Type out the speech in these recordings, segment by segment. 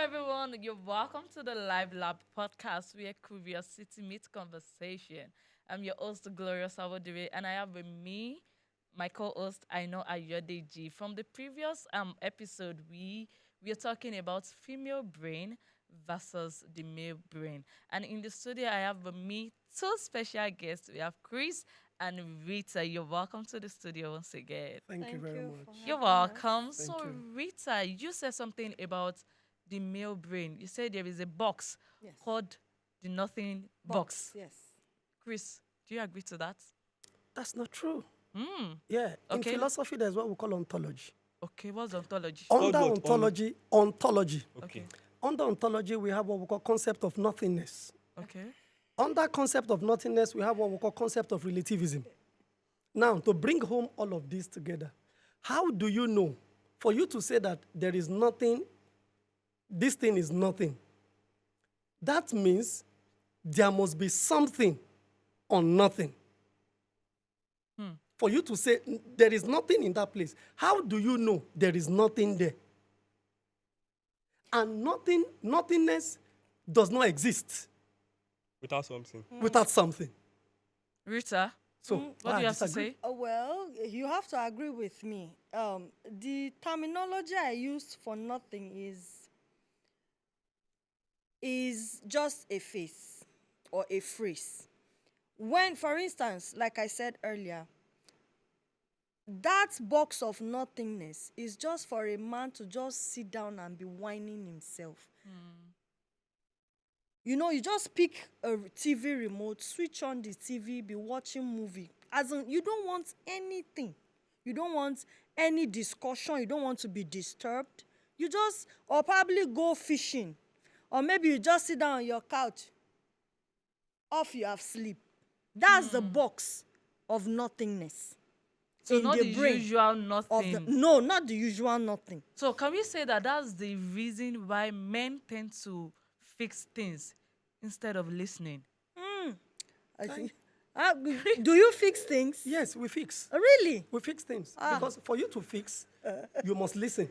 everyone. You're welcome to the Live Lab podcast where curiosity meets conversation. I'm your host, Gloria Salvadore, and I have with me my co-host, I know Ayodeji. From the previous episode, we are talking about female brain versus the male brain. And in the studio, I have with me two special guests. We have Chris and Rita. You're welcome to the studio once again. Thank you very much. You're having us. welcome. Thank So, you. Rita, you said something about the male brain. You said there is a box Yes. called the nothing box. Yes. Chris, do you agree to that? That's not true. Hmm. Yeah. In Okay. philosophy, there's what we call ontology. Okay, what's ontology? Under what? ontology. Okay. Under ontology, we have what we call concept of nothingness. Okay. Under concept of nothingness, we have what we call concept of relativism. Now, to bring home all of this together, how do you know? For you to say that there is nothing, this thing is nothing, that means there must be something or nothing. For you to say there is nothing in that place, how do you know there is nothing there? And nothingness does not exist Without something. without something. Rita, So what do I you have to disagree. say? Well, you have to agree with me. The terminology I used for nothing is just a face or a phrase. When, for instance, like I said earlier, that box of nothingness is just for a man to just sit down and be whining himself. You know, you just pick a TV remote, switch on the TV, be watching movie. As in, you don't want anything. You don't want any discussion. You don't want to be disturbed. You just, or probably go fishing. Or maybe you just sit down on your couch. Off you have sleep. That's the box of nothingness. So in not the the brain usual of nothing. no, not the usual nothing. So can we say that that's the reason why men tend to fix things instead of listening? I think. Do you fix things? Yes, we fix. Really? We fix things. Because for you to fix, you must listen.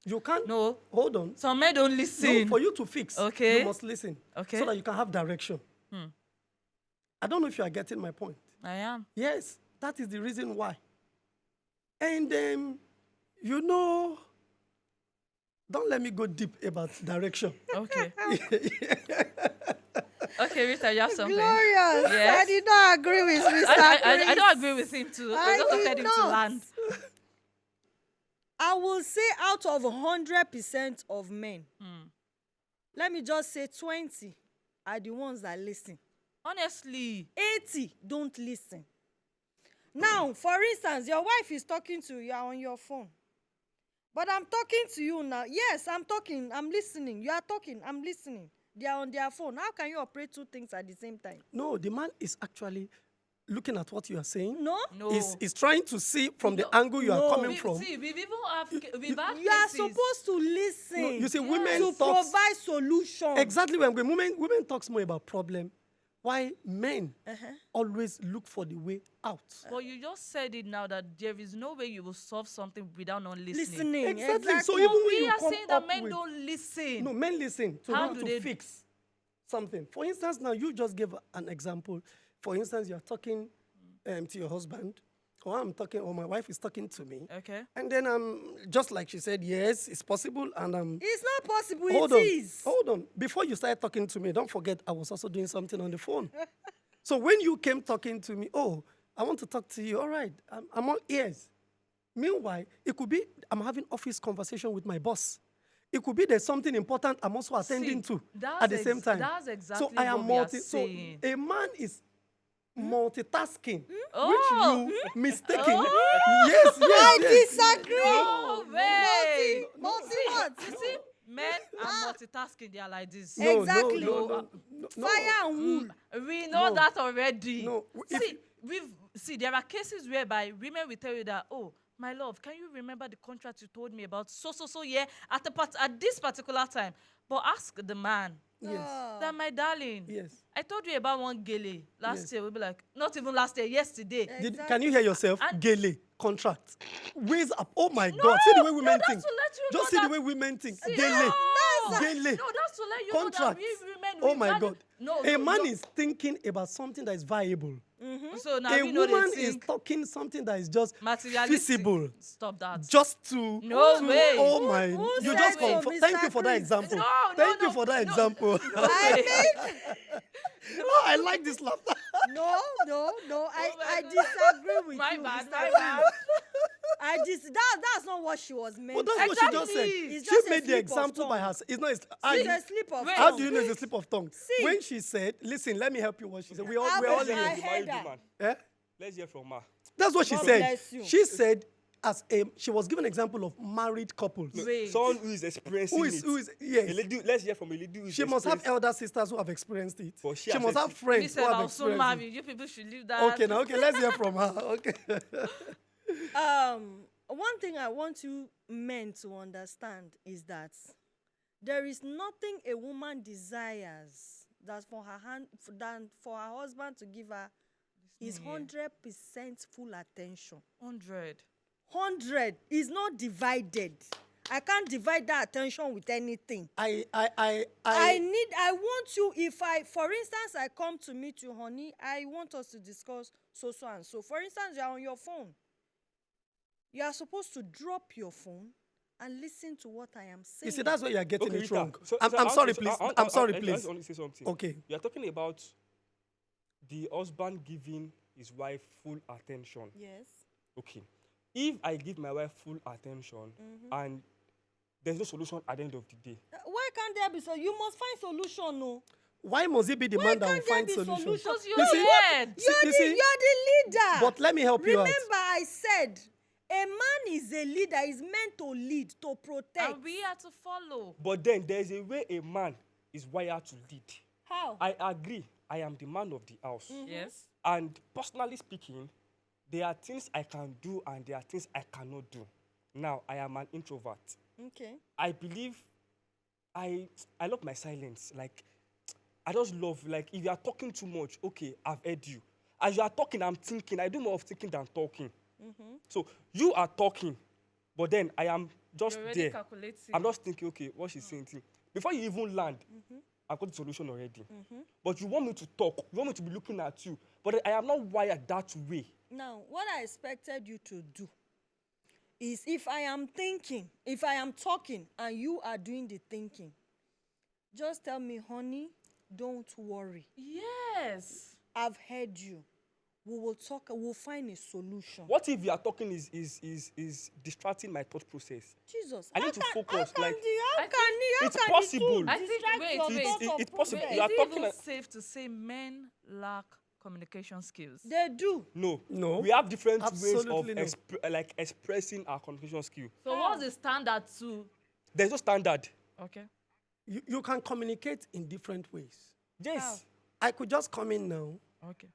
You can't. No. Hold on. Some men don't No, listen. for you to fix, Okay. you must listen. Okay. So that you can have direction. I don't know if you are getting my point. I am. Yes, that is the reason why. And you know, don't let me go deep about direction. Okay. Okay, Rita, you have something. Glorious. Yes. I did not agree with Mr. I don't agree with him too. I I just did wanted him to not. land. I will say out of 100% of men, let me just say 20 are the ones that listen. Honestly. 80 don't listen. Now, for instance, your wife is talking to you, you are on your phone. But I'm talking to you now. Yes, I'm talking, I'm listening. You are talking, I'm listening. They are on their phone. How can you operate two things at the same time? No, the man is actually looking at what you are saying. No? No. Is trying to see from the No. angle you are No. coming from. See, we've even we've had You are cases. supposed to listen. No, you see, to women talk provide solutions. exactly when women talks more about problem. Why men always look for the way out. But you just said it now that there is no way you will solve something without not listening. Listening. Exactly. So Exactly. even when We you are come saying that up men with- don't listen. No, men listen to How how do to they- fix something. For instance, now you just gave an example. For instance, you're talking to your husband, or I'm talking, or my wife is talking to me. Okay. And then just like she said, yes, it's possible. And It's not possible. hold It on, is. hold on. Before you started talking to me, don't forget I was also doing something on the phone. So when you came talking to me, oh, I want to talk to you. All right, I'm all ears. Meanwhile, it could be I'm having office conversation with my boss. It could be there's something important I'm also attending to that's at the same time. that's exactly so I am what we are so saying. a man is multitasking, Oh. which you mistaken. Yes, yes, I yes. disagree. No way. Multi what? You see, men are multitasking. They are like this. No, Exactly. no. Fire and wool. We know No. that already. No, if- See, there are cases whereby women will tell you that, oh, my love, can you remember the contract you told me about? So, yeah, at this particular time. But ask the man. Yes. That my darling. Yes. I told you about one gele last Yes. year. We'll be like, not even last year, yesterday. Can you hear yourself? And- Gele contract. Ways up. Oh my God. See the way women that's think. to let you Just know see the that- way women think. See, Gele. no. daily. No, that's to let you know that Contracts. we women. Oh we my value- God. No, A no, man no. is thinking about something that is viable. So now A we know they woman is think talking something that is just materialistic. feasible. Stop that. Just to No to, way. oh Who- my, who you said just so, confirm. Mr. Thank you for that Chris? example. No, no, Thank no, you for that no, example. no way. Oh, I like this laughter. No, I my God. disagree with My you, bad, Mr. my Chris. bad. That's not what she was meant. But that's to. what she just said. Exactly. It's She just a made the slip of example by tongue. herself. It's not. It's a slip of Wait. How tongue. do you know it's a slip of tongue? See. When she said, "Listen, let me help you," what she said. We all Let's hear. I Let's heard marry that. woman. Eh? Let's hear from her. That's what she God said. bless you. She said, she was given an example of married couples. Wait. Someone who is experiencing Who is it. who is A yes. lady, let's hear from a lady who is She must have experienced- elder sisters who have experienced it. But she She has must have ex- Me friends who said have I'll soon experienced marry. it. You people should leave that. Okay, now let's hear from her. Okay. One thing I want you men to understand is that there is nothing a woman desires that for her than for her husband to give her is This new year. 100% full attention. 100. 100 is not divided. I can't divide that attention with anything. I want you, for instance, I come to meet you, honey, I want us to discuss so and so. For instance, you're on your phone. You are supposed to drop your phone and listen to what I am saying. You see, that's where you're getting Okay, it Rita, wrong. so- I'm so I sorry, want to- please. I- I'm sorry, I please. just want to say something. Okay. You are talking about the husband giving his wife full attention. Yes. Okay. If I give my wife full attention and there's no solution at the end of the day, Why can't there be so? You must find solution, no. Why must it be the Why man that will can't there find be solutions? solution? Because You you're see- head. You're see- the leader. But let me help you out. Remember, I said a man is a leader. Is meant to lead, to protect. And we are to follow. but then there's a way a man is wired to lead. How? I agree. I am the man of the house. Yes. And personally speaking, there are things I can do and there are things I cannot do. Now, I am an introvert. Okay. I believe I love my silence. Like, I just love, like, if you are talking too much, okay, I've heard you. As you are talking, I'm thinking. I do more of thinking than talking. So, you are talking, but then I am just You're already there. calculating. I'm just thinking, okay, what she's saying. Before you even land, I've got the solution already. But you want me to talk, you want me to be looking at you, but I am not wired that way. Now, what I expected you to do is if I am thinking, if I am talking and you are doing the thinking, just tell me, honey, don't worry. Yes. I've heard you. We will talk, we'll find a solution. What if you are talking is distracting my thought process? Jesus. I need to focus, How like- can It's the two possible. I think- distract wait, your wait. thought of It's possible. progress? You are Is it talking even a- safe to say men lack communication skills? They do. No. No. We have different ways Absolutely of no. like expressing our communication skill. So what's the standard to? There's no standard. Okay. You can communicate in different ways. Yes. I could just come in now. Okay.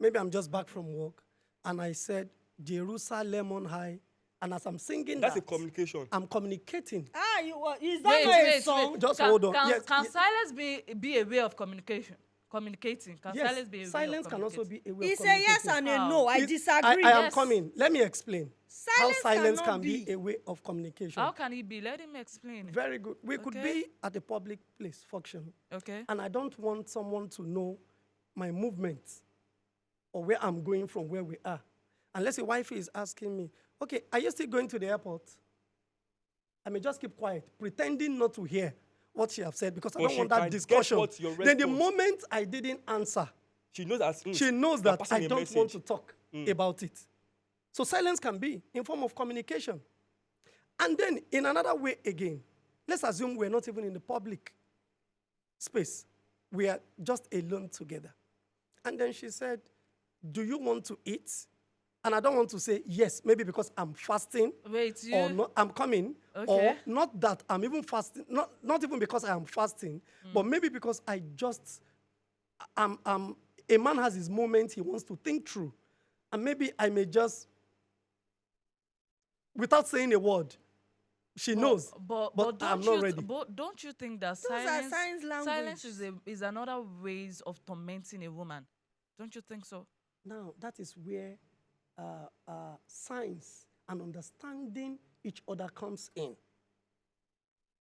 Maybe I'm just back from work, and I said Jerusalem on high, and as I'm singing That's that, a communication. I'm communicating. Is that not a song? Just Can, hold on. Can, Yes, can yes. silence be a way of communication? Communicating. Can silence be a Yes, way silence of can also communicating? be a way of It's a yes communicating. and a no. I It- disagree. I am Yes. coming. Let me explain Silence how silence cannot can be be. a way of communication. How can it be? Let him explain. Very good. We could Okay. be at a public place functioning, Okay. and I don't want someone to know my movements or where I'm going from where we are. Unless your wife is asking me, okay, are you still going to the airport? I may just keep quiet, pretending not to hear what she have said because I But don't she want that can guess discussion. what's your Then the response. moment I didn't answer, She knows that. she knows you're that passing I a don't message. want to talk about it. So silence can be in form of communication. And then in another way again, let's assume we're not even in the public space. We are just alone together. And then she said, do you want to eat? And I don't want to say yes, maybe because I'm fasting Wait, you. or not, I'm coming, or Okay. not that I'm even fasting, not even because I am fasting, but maybe because I just, a man has his moment he wants to think through. And maybe I may just, without saying a word, she knows, But don't I'm you not ready. But don't you think that Those are silence, signs silence language. is another ways of tormenting a woman? Don't you think so? Now, that is where science and understanding each other comes in.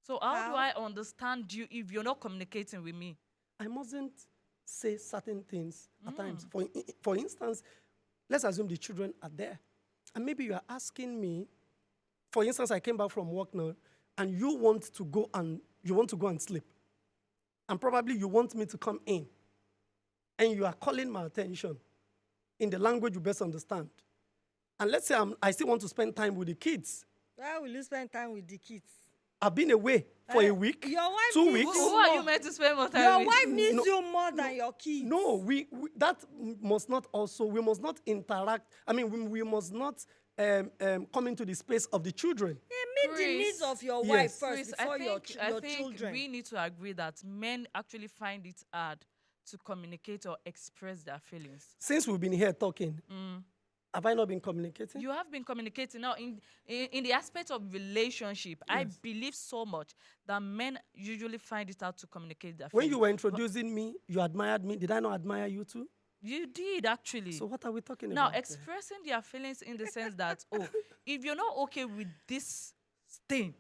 So how do How? I understand you if you're not communicating with me? I mustn't say certain things at times. For instance, let's assume the children are there. And maybe you are asking me, for instance, I came back from work now, and you want to go and sleep. And probably you want me to come in. And you are calling my attention in the language you best understand. And let's say I still want to spend time with the kids. Why will you spend time with the kids? I've been away for a week, Your wife 2 needs weeks. Who you are you more. meant to spend more time Your with? wife needs No, you more than your kids. No, we must not also, we must not interact. I mean, we must not come into the space of the children. Yeah, meet the needs Chris. of your Yes. wife first Chris, before your I think children. we need to agree that men actually find it hard to communicate or express their feelings. Since we've been here talking, have I not been communicating? You have been communicating now in the aspect of relationship. I believe so much that men usually find it hard to communicate their When feelings. you were introducing me, you admired me. Did I not admire you too? You did actually. So what are we talking Now, about? there? expressing their feelings in the sense that, oh, if you're not okay with this thing,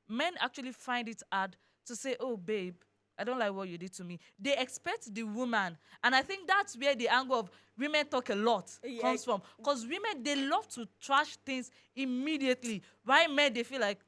men actually find it hard to say, oh, babe, I don't like what you did to me. They expect the woman. And I think that's where the angle of women talk a lot comes from. Because women, they love to trash things immediately. While men, they feel like,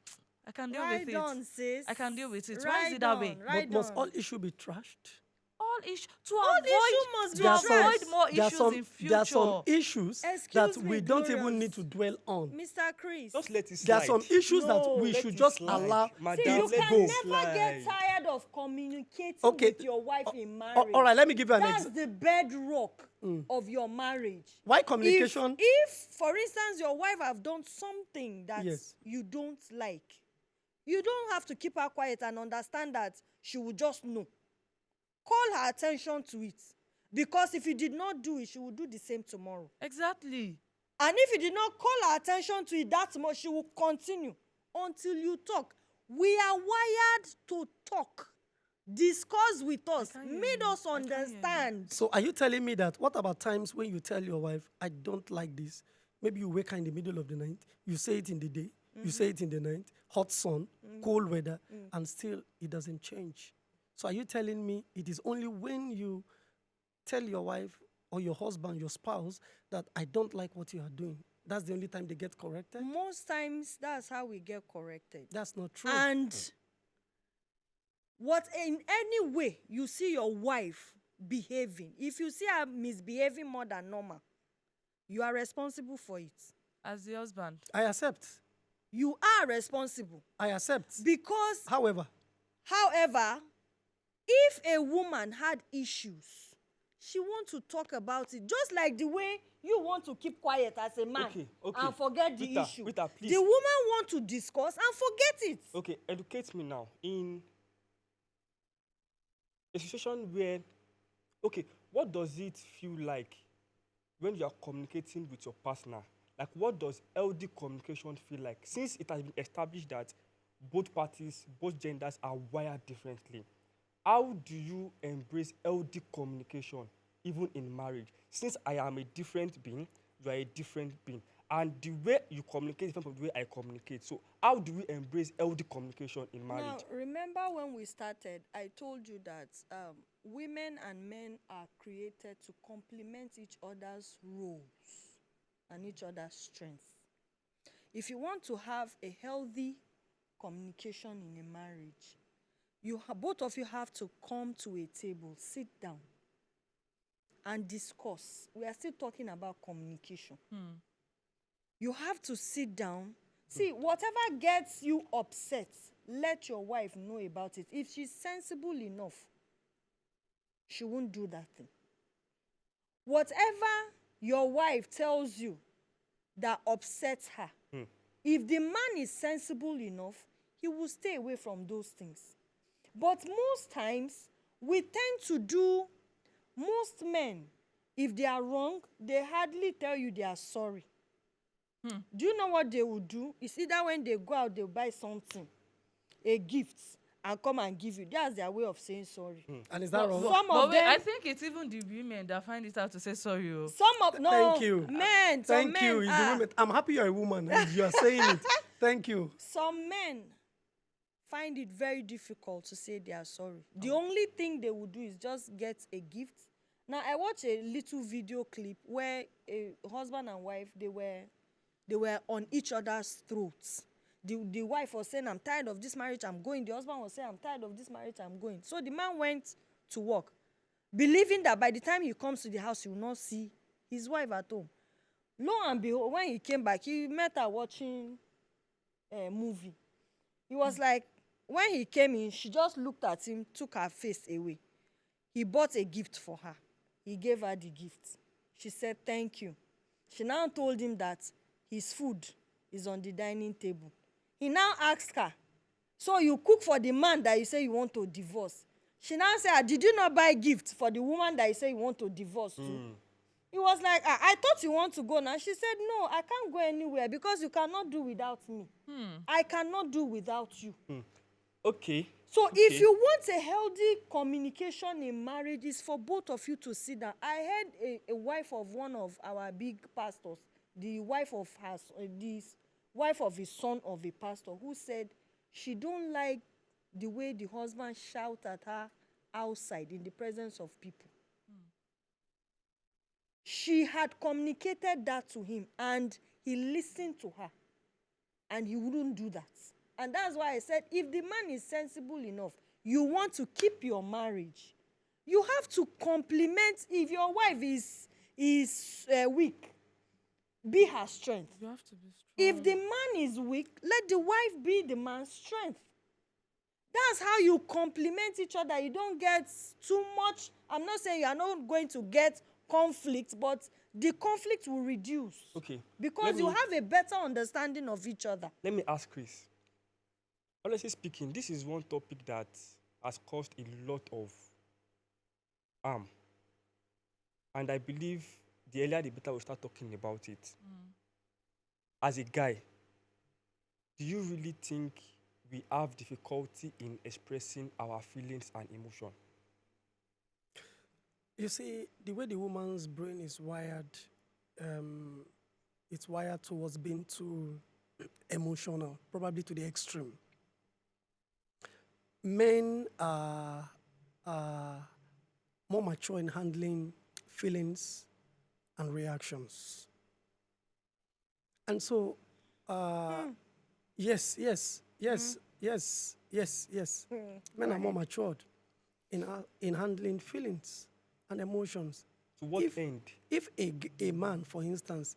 I can deal with Right it. on, sis. I can deal with it. Why is Right it that way? on, right But must on. all issue be trashed? All issues to All avoid issue must be There are addressed. avoid more there are issues some, in future. There are some issues Excuse that me, we don't even Glorious. need to dwell on. Mr. Chris. Just let it slide. There are some issues No, that we Let should it just slide. allow Madam, See, you let can it never slide. get tired of communicating Okay. with your wife in marriage. All right, let me give you an That's example. the bedrock of your marriage. Why communication? If, for instance, your wife have done something that Yes. you don't like, you don't have to keep her quiet and understand that she will just know. Call her attention to it. Because if you did not do it, she will do the same tomorrow. Exactly. And if you did not call her attention to it that much, she will continue until you talk. We are wired to talk. Discuss with us. can't hear Make you. us I can't hear you. understand. So are you telling me that what about times when you tell your wife, I don't like this? Maybe you wake her in the middle of the night, you say it in the day, you say it in the night, hot sun, cold weather, and still it doesn't change. So are you telling me it is only when you tell your wife or your husband, your spouse, that I don't like what you are doing, that's the only time they get corrected? Most times, that's how we get corrected. That's not true. And what in any way you see your wife behaving, if you see her misbehaving more than normal, you are responsible for it. As the husband. I accept. You are responsible. I accept. Because, However, if a woman had issues, she wants to talk about it, just like the way you want to keep quiet as a man Okay. and forget the Rita, issue. Rita, please. The woman wants to discuss and forget it. Okay, educate me now. In a situation where, okay, what does it feel like when you are communicating with your partner? Like, what does LD communication feel like? Since it has been established that both parties, both genders are wired differently, how do you embrace LD communication even in marriage? Since I am a different being, you are a different being. And the way you communicate is different from the way I communicate. So how do we embrace LD communication in marriage? Now, remember when we started, I told you that women and men are created to complement each other's roles and each other's strengths. If you want to have a healthy communication in a marriage, both of you have to come to a table, sit down, and discuss. We are still talking about communication. You have to sit down. See, whatever gets you upset, let your wife know about it. If she's sensible enough, she won't do that thing. Whatever your wife tells you that upsets her, if the man is sensible enough, he will stay away from those things. But most times, we tend to do, most men, if they are wrong, they hardly tell you they are sorry. Do you know what they will do? It's either when they go out, they'll buy something, a gift, and come and give you. That's their way of saying sorry. and is that wrong? Some But of wait, them, I think it's even the women that find it hard to say sorry. Oh. no, Thank you. men, some Thank men, you. It's the women. I'm happy you're a woman and you are saying it. Thank you. some men find it very difficult to say they are sorry. The only thing they would do is just get a gift. Now, I watched a little video clip where a husband and wife, they were on each other's throats. The wife was saying, I'm tired of this marriage, I'm going. The husband was saying, I'm tired of this marriage, I'm going. So the man went to work, believing that by the time he comes to the house, he will not see his wife at home. Lo and behold, when he came back, he met her watching a movie. He was like, when he came in, she just looked at him, took her face away. He bought a gift for her. He gave her the gift. She said, thank you. She now told him that his food is on the dining table. He now asked her, so you cook for the man that you say you want to divorce? She now said, did you not buy gifts for the woman that you say you want to divorce to? He was like, I thought you want to go now. She said, no, I can't go anywhere because you cannot do without me. I cannot do without you. Okay. So if you want a healthy communication in marriage, it's for both of you to sit down. I heard a wife of one of our big pastors, the wife of his son of a pastor, who said she don't like the way the husband shout at her outside in the presence of people. She had communicated that to him, and he listened to her, and he wouldn't do that. And that's why I said, if the man is sensible enough, you want to keep your marriage, you have to compliment. If your wife is weak, be her strength. You have to be strong. If the man is weak, let the wife be the man's strength. That's how you complement each other. You don't get too much. I'm not saying you are not going to get conflict, but the conflict will reduce. Okay. Because you have a better understanding of each other. Let me ask Chris. Honestly speaking, this is one topic that has caused a lot of harm. And I believe the earlier the better we start talking about it. As a guy, do you really think we have difficulty in expressing our feelings and emotion? You see, the way the woman's brain is wired, it's wired towards being too emotional, probably to the extreme. Men are more mature in handling feelings and reactions. And so, yes. Men are more matured in handling feelings and emotions. To what end? If a man, for instance,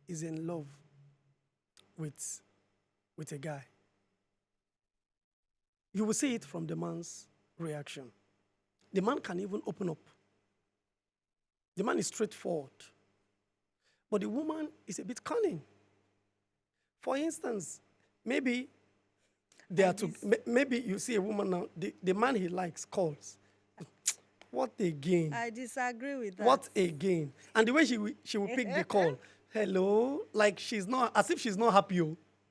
is in love with a guy, you will see it from the man's reaction. The man can even open up. The man is straightforward. But the woman is a bit cunning. For instance, maybe maybe you see a woman now, the man he likes calls. What again? I disagree with that. What again? And the way she will pick the call, hello, like she's not, as if she's not happy.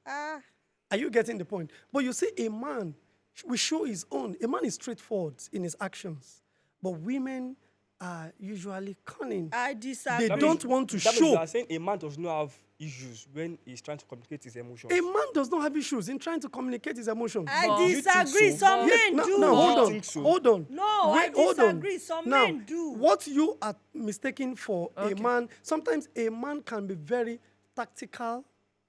Are you getting the point? But you see, a man will show his own. A man is straightforward in his actions, but women are usually cunning. I disagree. They don't want to that means show. you are saying a man does not have issues when he's trying to communicate his emotions. A man does not have issues in trying to communicate his emotions. I Do you think disagree. so? Some Yes, men do. now, Do hold you on, think so? hold on. No, I hold on. disagree. Some Now, men do. what you are mistaking for a Okay. man, sometimes a man can be very tactical.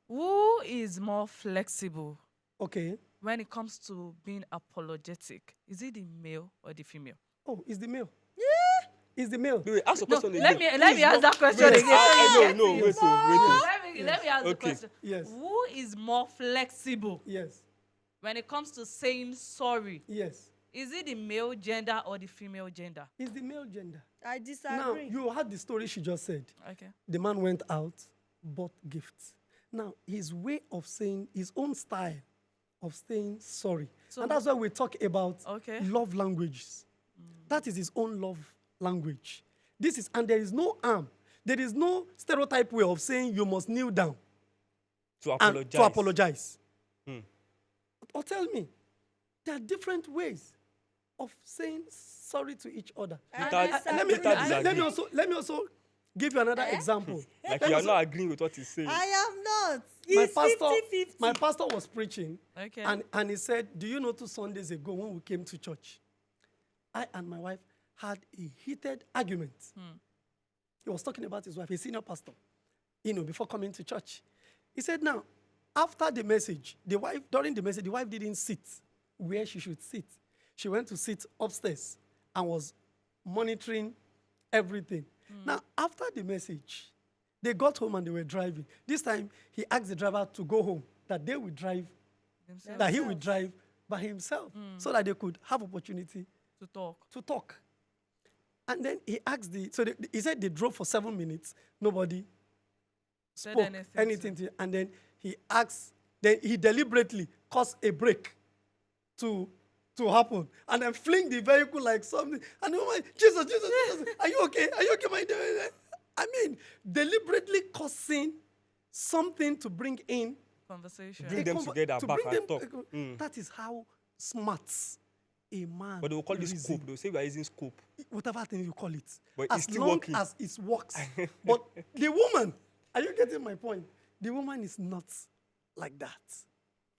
Who is more flexible Okay. when it comes to being apologetic? Is it the male or the female? Oh, it's the male. It's the male. Wait, ask the No, question let again. me ask that question Yes. again. I know, Yes. wait, wait. Let me ask the Okay. question. Yes. Who is more flexible Yes. when it comes to saying sorry? Yes. Is it the male gender or the female gender? It's the male gender. I Now, disagree. you heard the story she just said. Okay. The man went out, bought gifts. Now, his way of saying, his own style of saying sorry. So- And that's why we talk about Okay. love languages. That is his own love language. And there is no harm. There is no stereotype way of saying you must kneel down To and apologize. to apologize. Hmm. Or tell me, there are different ways of saying sorry to each other. I Without- disagree. Let me Without let me disagree. also Give you another Eh? example. Like Let you me are say- not agreeing with what he's saying. I am not. my It's pastor, 50-50. my pastor was preaching, Okay. and he said, "Do you know 2 Sundays ago when we came to church, I and my wife had a heated argument." He was talking about his wife, a senior pastor, before coming to church. He said, "Now, after the message, during the message, the wife didn't sit where she should sit. She went to sit upstairs and was monitoring everything. Now, after the message, they got home and they were driving. This time, he asked the driver to go home, that they would drive, Themselves that he would drive by himself, so that they could have opportunity to talk. to talk." And then he asked he said they drove for 7 minutes. Nobody Said spoke anything anything to, and then he deliberately caused a break to happen, and then fling the vehicle like something. And oh my, Jesus, are you okay? Are you okay, my dear? I mean, deliberately causing something to bring in Conversation. Bring them together, to back bring and them- talk. That is how smart a man. But they will call it reason. scope. They'll say we are using scope. Whatever thing you call it, But as it's still long working. as it works. But the woman, are you getting my point? The woman is not like that.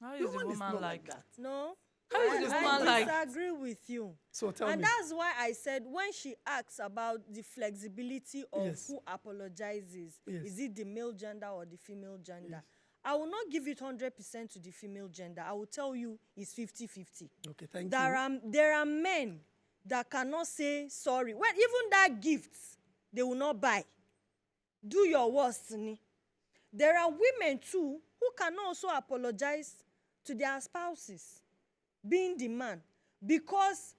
How The is the woman is woman not like? that. No. How is the woman like? I disagree with you. So tell And me. that's why I said when she asks about the flexibility of Yes. who apologizes, Yes. is it the male gender or the female gender? I will not give it 100% to the female gender. I will tell you it's 50-50. Okay, thank you. There are men that cannot say sorry. Well, even that gift, they will not buy. Do your worst. Ni. There are women too who can also apologize to their spouses, being the man. Because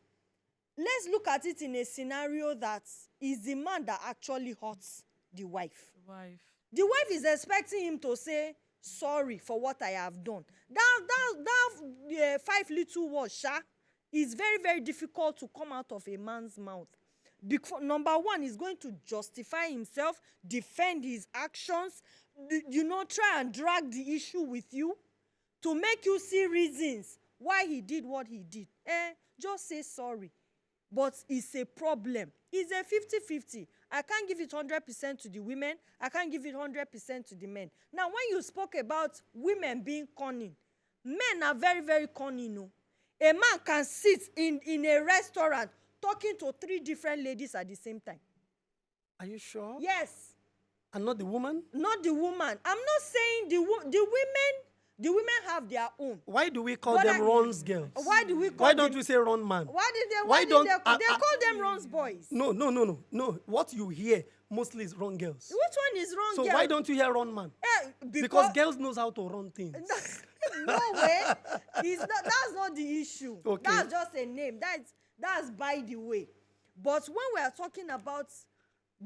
let's look at it in a scenario that is the man that actually hurts the wife. Wife. The wife is expecting him to say sorry for what I have done. That 5 little words, sha, is very, very difficult to come out of a man's mouth. Because number one, he's going to justify himself, defend his actions, try and drag the issue with you to make you see reasons why he did what he did. Just say sorry. But it's a problem. It's a 50-50. I can't give it 100% to the women. I can't give it 100% to the men. Now, when you spoke about women being cunning, men are very, very cunning. No? A man can sit in a restaurant talking to 3 different ladies at the same time. Are you sure? Yes. And not the woman? Not the woman. I'm not saying the women have their own. Why do we call But them I- Ron's girls? Why do we call Why them? don't we say Ron man? Why did they? Why Why did don't- they call them Ron's boys? No. What you hear mostly is Ron girls. Which one is wrong? So girl? why don't you hear Ron man? Because girls knows how to run things. No way. That's not the issue. Okay. That's just a name. That's by the way. But when we are talking about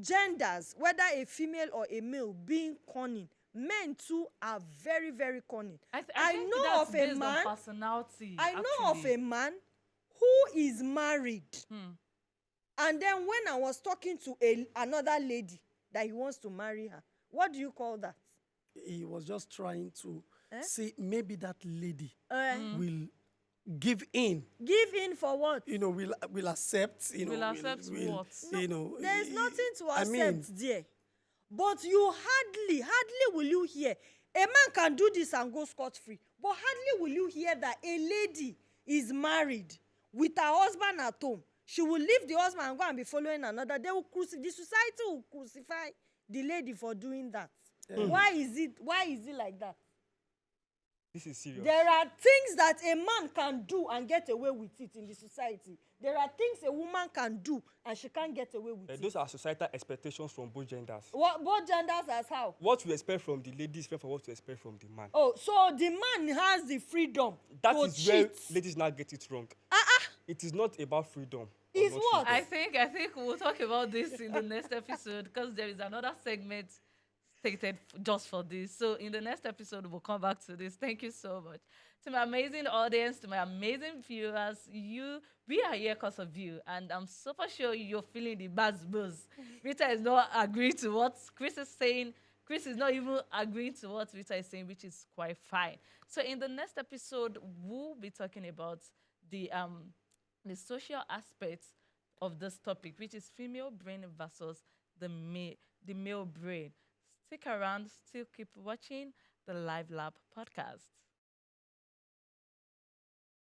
genders, whether a female or a male being cunning, men too are very, very cunning. I think know that's of a based on man. personality. I know of actually. a man who is married. And then when I was talking to another lady that he wants to marry her, what do you call that? He was just trying to see maybe that lady Mm. will give in. Give in for what? Will accept. Will accept what? There's nothing to I accept mean, there. But you hardly will you hear. A man can do this and go scot-free. But hardly will you hear that a lady is married with her husband at home. She will leave the husband and go and be following another. The society will crucify the lady for doing that. Why is it like that? This is serious. There are things that a man can do and get away with it in the society. There are things a woman can do and she can't get away with it. Those are societal expectations from both genders. Both genders as how? What we expect from the lady is different from what we expect from the man. Oh, so the man has the freedom That to is cheat. where ladies now get it wrong. It is not about freedom. or It's not what? freedom. I think we'll talk about this in the next episode because there is another segment stated just for this. So in the next episode, we'll come back to this. Thank you so much. To my amazing audience, to my amazing viewers, we are here because of you. And I'm super sure you're feeling the buzz. Rita is not agreeing to what Chris is saying. Chris is not even agreeing to what Rita is saying, which is quite fine. So in the next episode, we'll be talking about the social aspects of this topic, which is female brain versus the male brain. Stick around, still keep watching the Live Lab podcast.